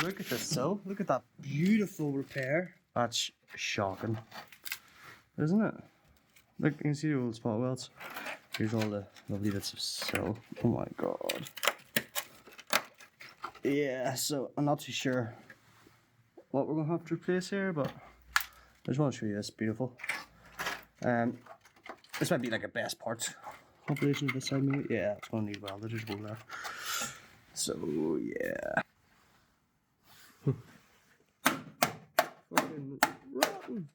look at this sill. Look at that beautiful repair. That's shocking, isn't it? Look, you can see the old spot welds. Here's all the lovely bits of sill. Oh my god. Yeah, so I'm not too sure what we're gonna have to replace here, but I just want to show you this beautiful. This might be like a best parts compilation of this side maybe. Yeah, it's gonna need welded as well there. So yeah. Fucking rotten.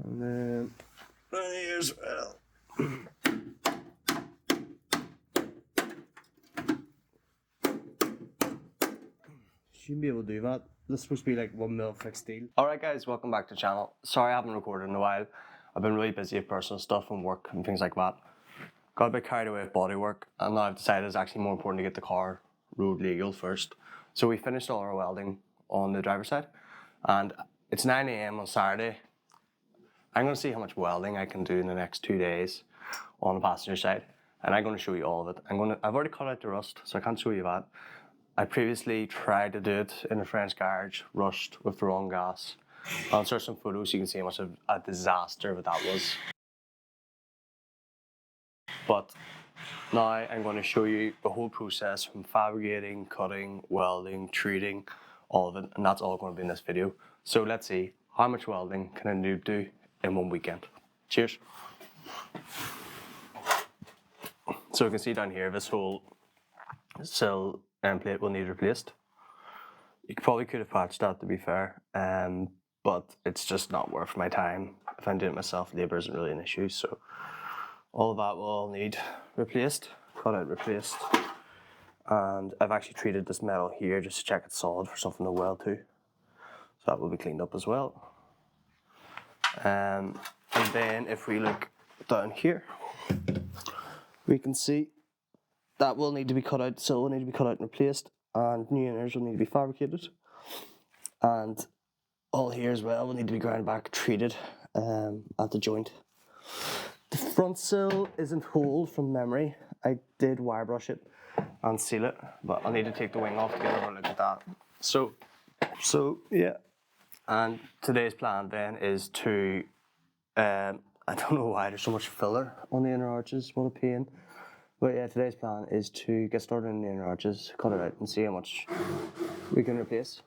And then here as well. Shouldn't be able to do that. This is supposed to be like 1mm thick steel. Alright guys, welcome back to the channel. Sorry I haven't recorded in a while. I've been really busy with personal stuff and work and things like that. Got a bit carried away with bodywork, and now I've decided it's actually more important to get the car road legal first. So we finished all our welding on the driver's side, and it's 9 AM on Saturday. I'm going to see how much welding I can do in the next 2 days on the passenger side, and I'm going to show you all of it. I've already cut out the rust, so I can't show you that. I previously tried to do it in a friend's garage, rushed with the wrong gas. I'll insert some photos so you can see how much of a disaster that was. But now I'm going to show you the whole process from fabricating, cutting, welding, treating, all of it, and that's all going to be in this video. So let's see, how much welding can a noob do in one weekend? Cheers. So you can see down here, this whole sill end plate will need replaced. You probably could have patched that, to be fair, but it's just not worth my time. If I'm doing it myself, labour isn't really an issue, so all of that will all need replaced, cut out, replaced. And I've actually treated this metal here just to check it's solid for something to weld to. So that will be cleaned up as well. And then if we look down here, we can see that will need to be cut out, so will need to be cut out and replaced, and new inners will need to be fabricated. And all here as well will need to be ground back, treated at the joint. The front sill isn't whole from memory. I did wire brush it and seal it, but I'll need to take the wing off to get a look at that. So yeah. And today's plan then is to, I don't know why there's so much filler on the inner arches, what a pain. But yeah, today's plan is to get started on the inner arches, cut it out and see how much we can replace.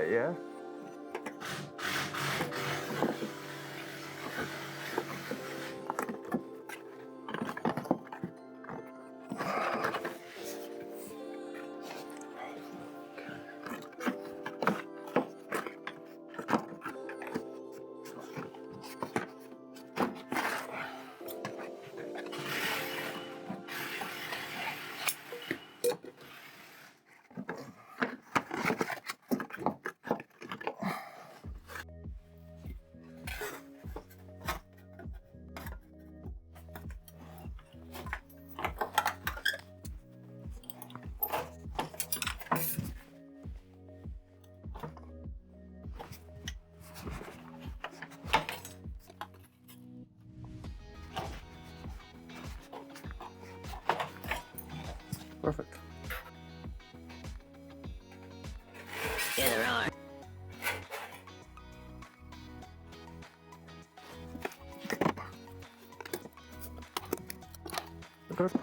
Yeah. Perfect. Yeah, there are. Okay.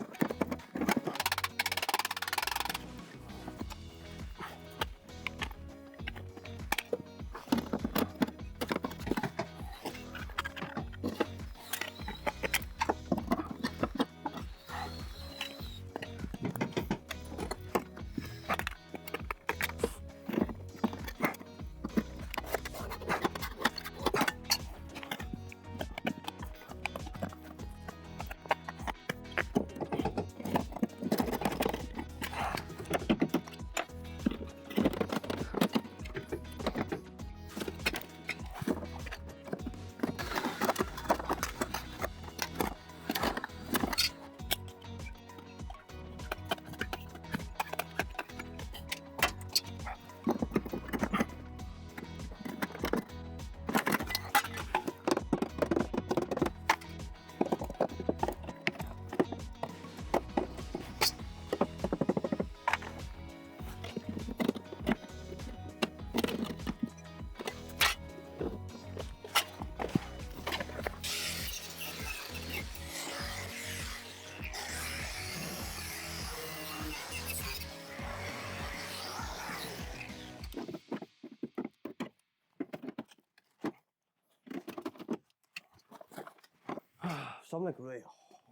Some like really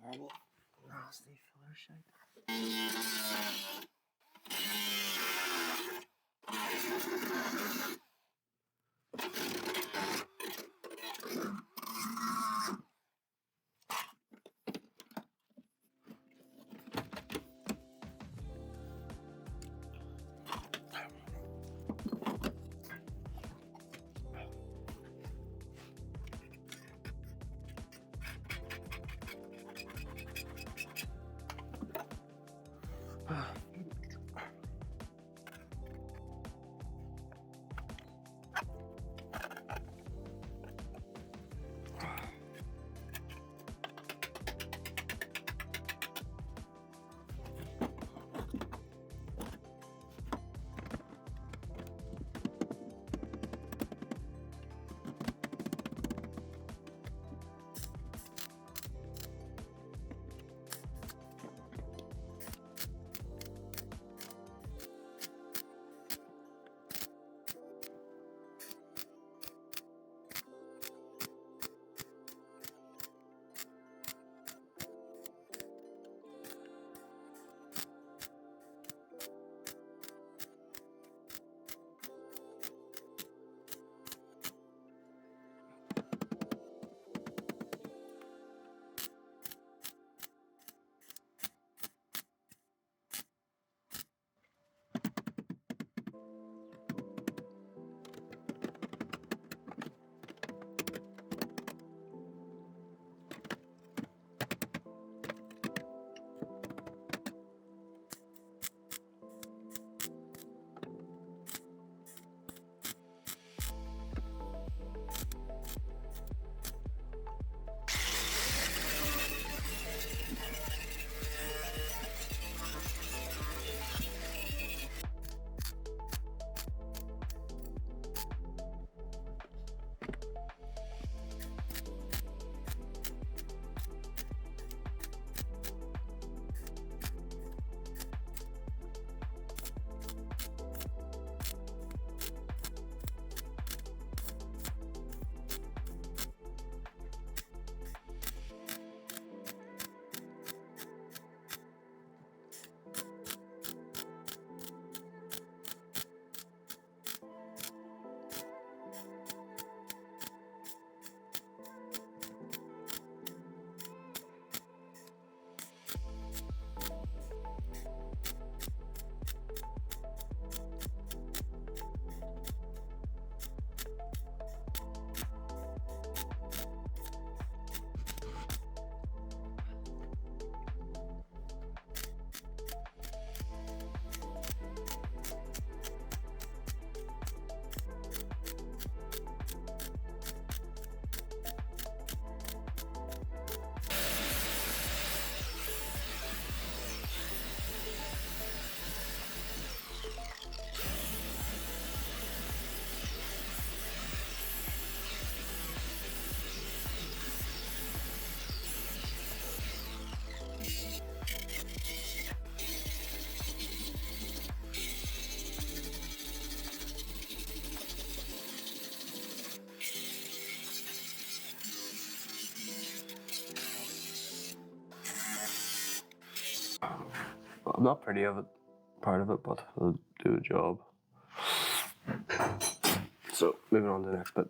horrible, nasty filler shit. I'm not pretty of it, proud of it, but it'll do the job. So, moving on to the next bit.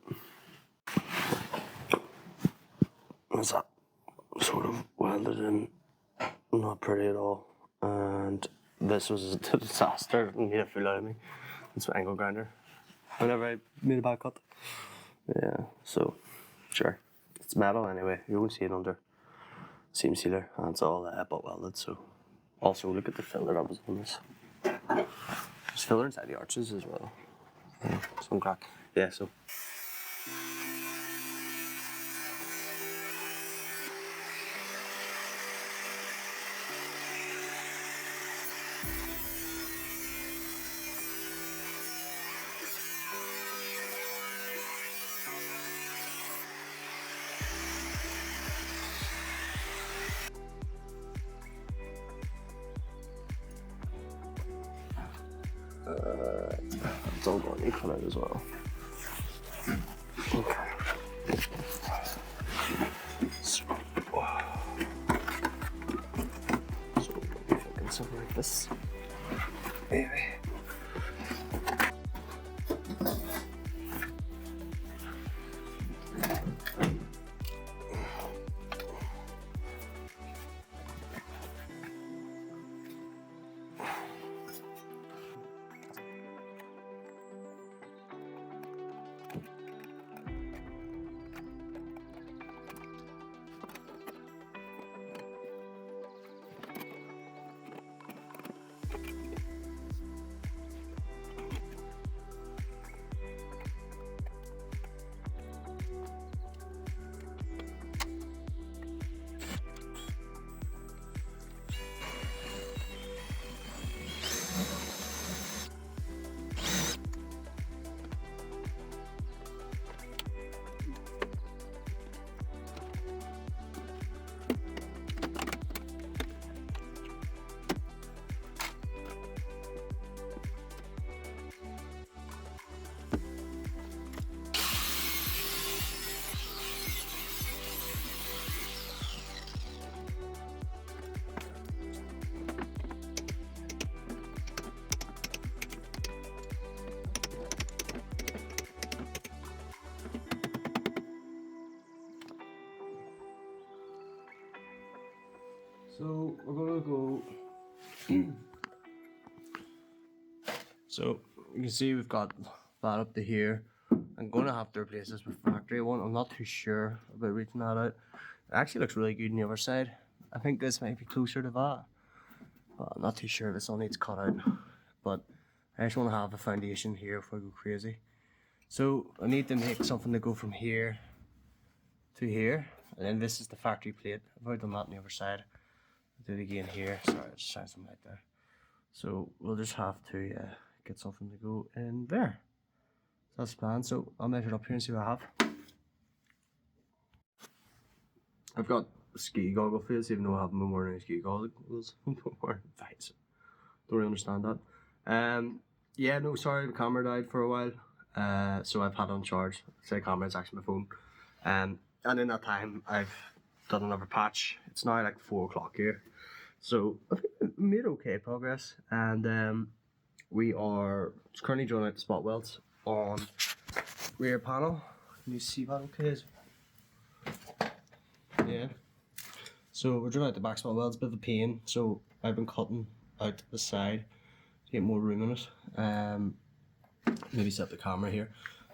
What's that? Sort of welded in, not pretty at all. And this was a disaster, it made a fool out of me. It's my angle grinder. Whenever I made a back cut. Yeah, so, sure. It's metal anyway, you won't see it under seam sealer, and it's all butt welded, so. Also, look at the filler that was on this. There's filler inside the arches as well. Yeah, some crack. Yeah, so. It's all going to cut out as well. Okay. So, something like this. Maybe. So we're gonna go. So you can see we've got that up to here. I'm gonna have to replace this with factory one. I'm not too sure about reaching that out. It actually looks really good on the other side. I think this might be closer to that, but I'm not too sure if this all needs cut out. But I just want to have a foundation here before I go crazy. So I need to make something to go from here to here, and then this is the factory plate. I've already done that on the other side. Do it again here. Sorry, I just signed something right there. So we'll just have to get something to go in there. So that's the plan. So I'll measure it up here and see what I have. I've got a ski goggle face, even though I haven't been wearing any ski goggles. I'm wearing visor. Don't really understand that. Yeah, no, sorry, the camera died for a while. So I've had it on charge. Say camera, it's actually my phone. And in that time, I've done another patch. It's now like 4 o'clock here. So I think we made okay progress, and we are currently drawing out the spot welds on rear panel. Can you see that okay? Yeah. So we're drawing out the back spot welds, bit of a pain. So I've been cutting out the side to get more room in it. Maybe set up the camera here,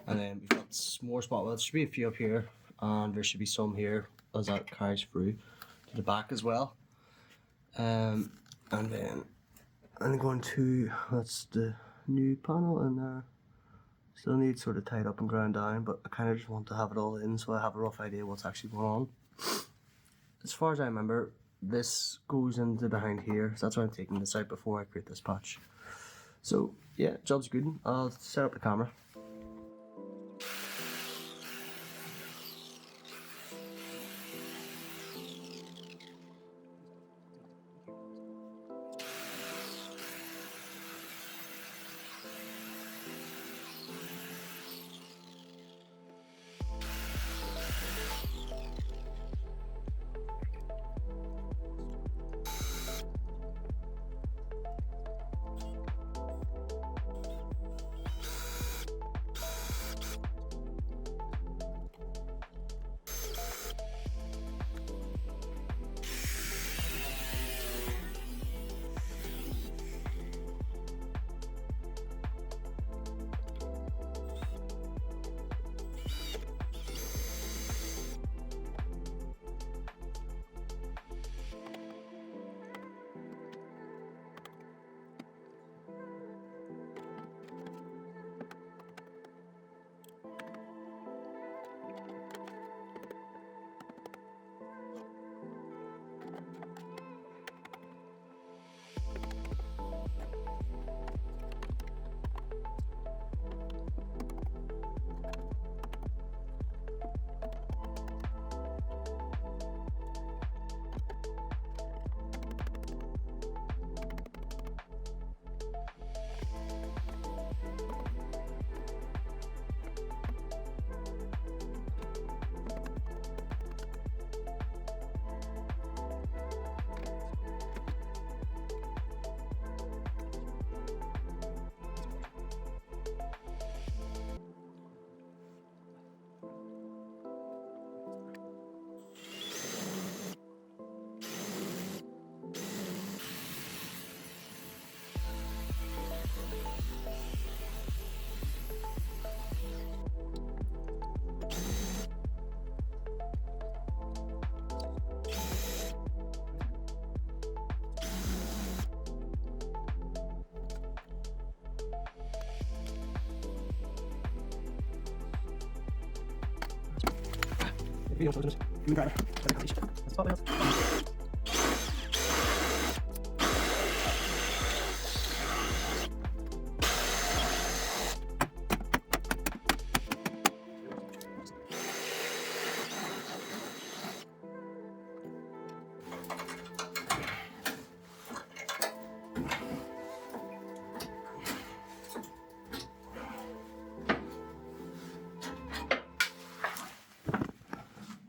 and then we've got more spot welds. Should be a few up here, and there should be some here as that carries through to the back as well. And then I'm going to, that's the new panel in there. Still needs sort of tied up and ground down, but I kind of just want to have it all in so I have a rough idea what's actually going on. As far as I remember, this goes into behind here, so that's why I'm taking this out before I create this patch. So yeah, job's good. I'll set up the camera.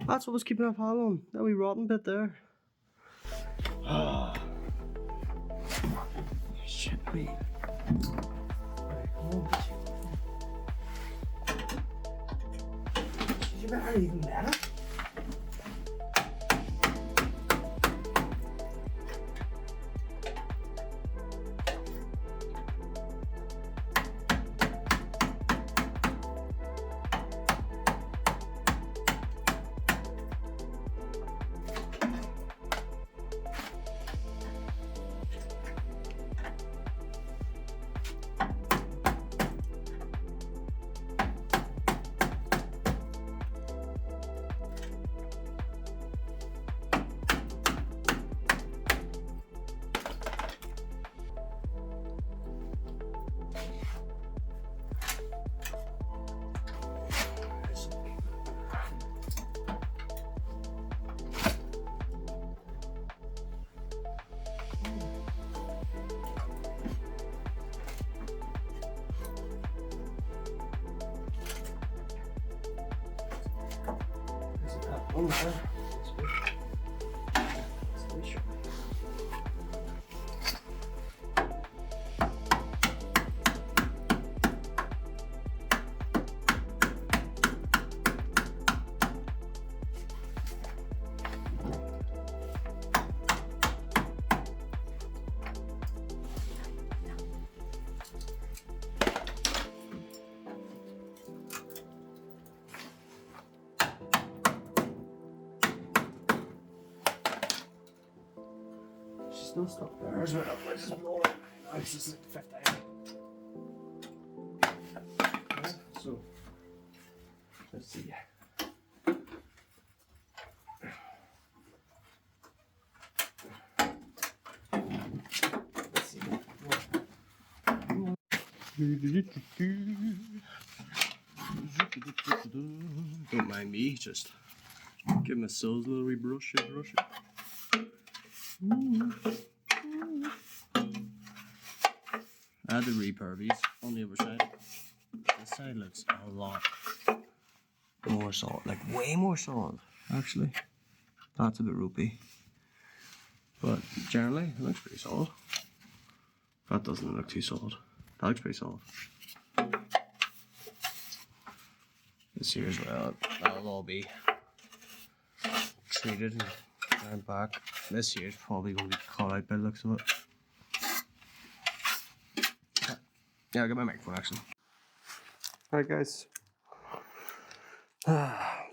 That's what was keeping our pile on. That wee rotten bit there. Shit me. You better even better. Oh, that's good. That's nice. She's not stuck there as well. I just blow it. I just like the fifth time. Yeah, so let's see. Let's see. Don't mind me, just give myself a little wee brush it, brush it. Add the repurbies on the other side. This side looks a lot more solid, like way more solid actually. That's a bit ropey, but generally it looks pretty solid. That doesn't look too solid. That looks pretty solid. This here as well, that'll all be treated and back. This here is probably going to be cut out by the looks of it. Yeah, I'll get my microphone actually. Alright guys.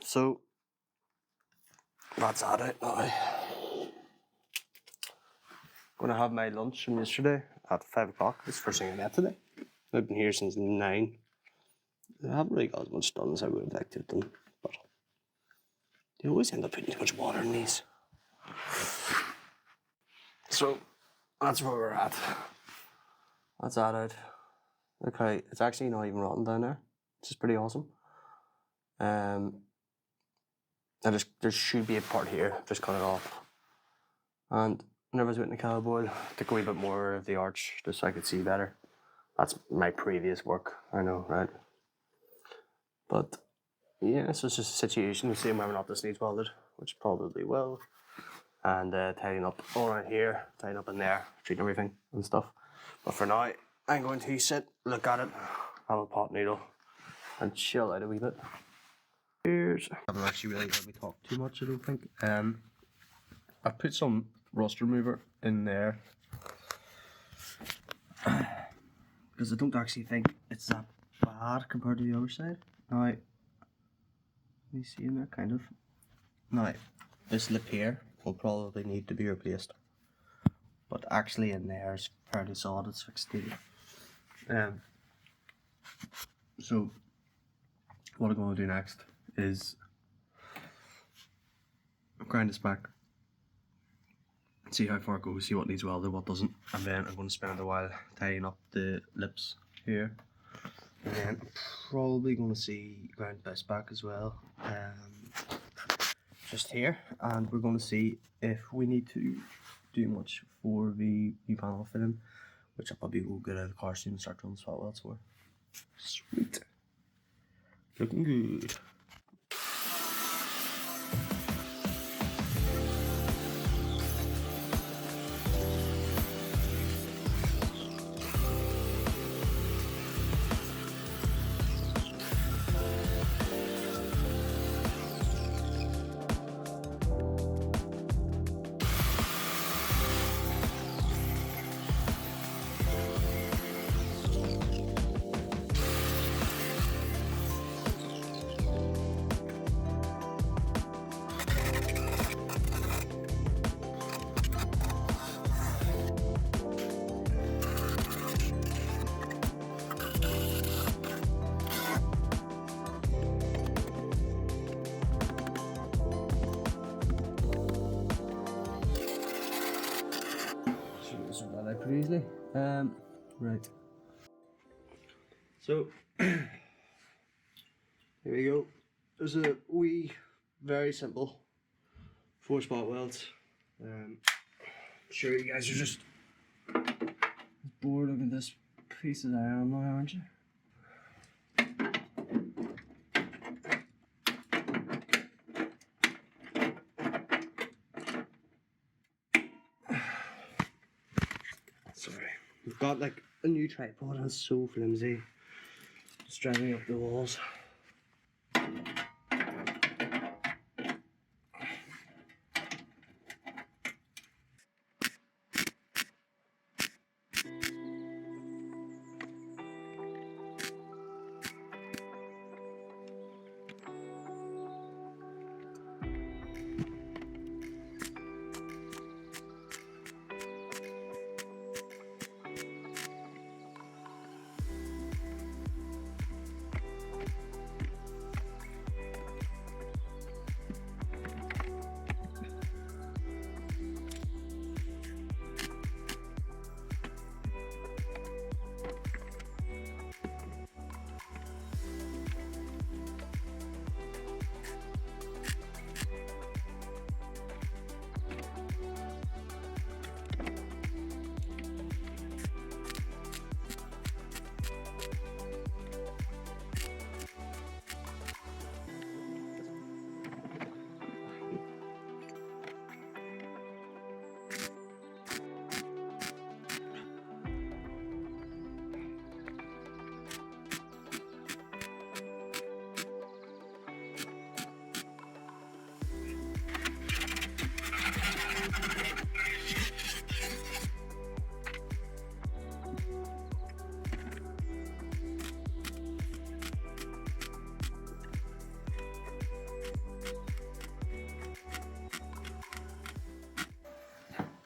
So that's that out now. Gonna have my lunch from yesterday at 5 o'clock. It's the first thing I met today. I've been here since 9. I haven't really got as much done as I would have liked to have done, but you always end up putting too much water in these. So that's where we're at. That's that out. Okay, it's actually not even rotten down there, which is pretty awesome. There should be a part here, just cut it off. And whenever I was with the cowboy, I took a wee bit more of the arch just so I could see better. That's my previous work, I know, right? But yeah, so it's just a situation to see whether or not this needs welded, which probably will. And tidying up all around here, tidying up in there, treating everything and stuff. But for now, I'm going to sit, look at it, have a pot needle, and chill out a wee bit. Cheers. I haven't actually really heard me talk too much, I don't think. I've put some rust remover in there because I don't actually think it's that bad compared to the other side. Now, let me see in there, kind of. Now, this lip here will probably need to be replaced, but actually in there is fairly solid. It's fixed steel. So what I'm going to do next is grind this back, see how far it goes, see what needs welded, what doesn't, and then I'm going to spend a while tidying up the lips here, and then I'm probably going to grind this back as well, just here, and we're going to see if we need to do much for the new panel fitting, which I'll probably will get out of the car soon and start running spot welds for. Sweet. Looking good. Pretty easily. Right. So here we go. There's a wee, very simple 4-spot welds. I'm sure you guys are just bored looking at this piece of iron now, aren't you? Sorry. We've got like a new tripod and it's so flimsy. Just driving up the walls.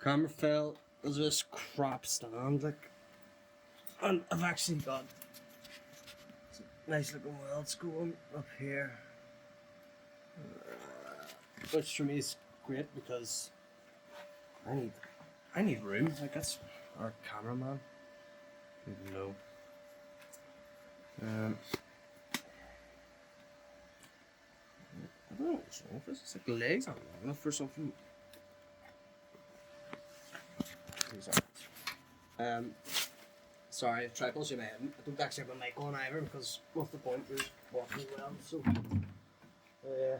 Camera fell. There's this crap stand, like, and I've actually got some nice looking welds going up here, which for me is great because I need room. Like that's our cameraman. Even though, I don't know what's wrong with this. It's like the legs aren't long enough for something. Sorry, tripod's in my head. I don't actually have my mic on either because what's the point? There's walking well, so yeah.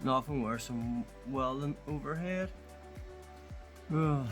Nothing worse than welding overhead. Ugh.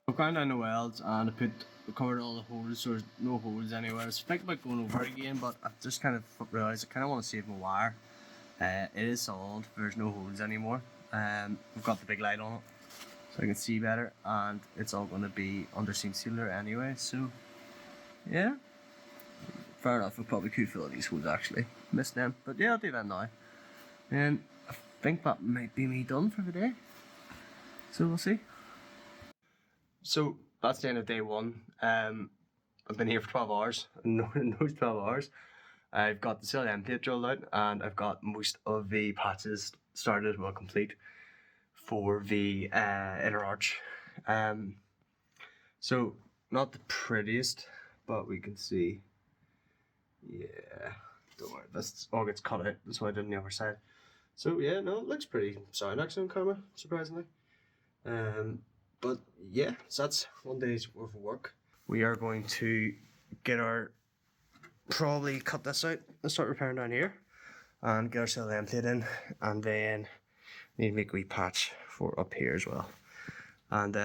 I've gone down the welds and I covered all the holes, so there's no holes anywhere. I was thinking about going over it again, but I've just kind of realised I kind of want to save my wire. It is solid, there's no holes anymore. We've got the big light on it, so I can see better, and it's all going to be under seam sealer anyway, so yeah. Fair enough, I probably could fill these holes actually. Missed them, but yeah, I'll do that now. And I think that might be me done for the day. So we'll see. So that's the end of day one. I've been here for 12 hours. In those 12 hours, I've got the CLM plate drilled out, and I've got most of the patches started, well, complete for the inner arch. So not the prettiest, but we can see. Yeah, don't worry, this all gets cut out. That's why I did on the other side. So yeah, no, it looks pretty sound actually on camera, surprisingly. But yeah, so that's one day's worth of work. We are going to probably cut this out and start repairing down here and get our CLM plate in, and then need to make a wee patch for up here as well. And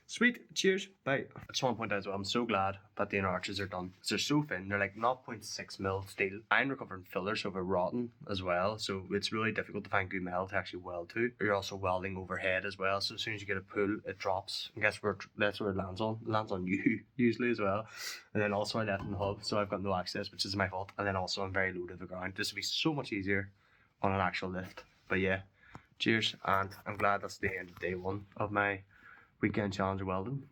sweet, cheers, bye. I just want to point out as well, I'm so glad that the inner arches are done. They're so thin, they're like 0.6mm steel. I'm recovering filler, so they're rotten as well, so it's really difficult to find good metal to actually weld to. You're also welding overhead as well, so as soon as you get a pull, it drops. And guess where that's where it lands on? It lands on you, usually as well. And then also I left in the hub, so I've got no access, which is my fault. And then also I'm very low to the ground. This would be so much easier on an actual lift. But yeah, cheers, and I'm glad that's the end of day one of my weekend challenge of welding.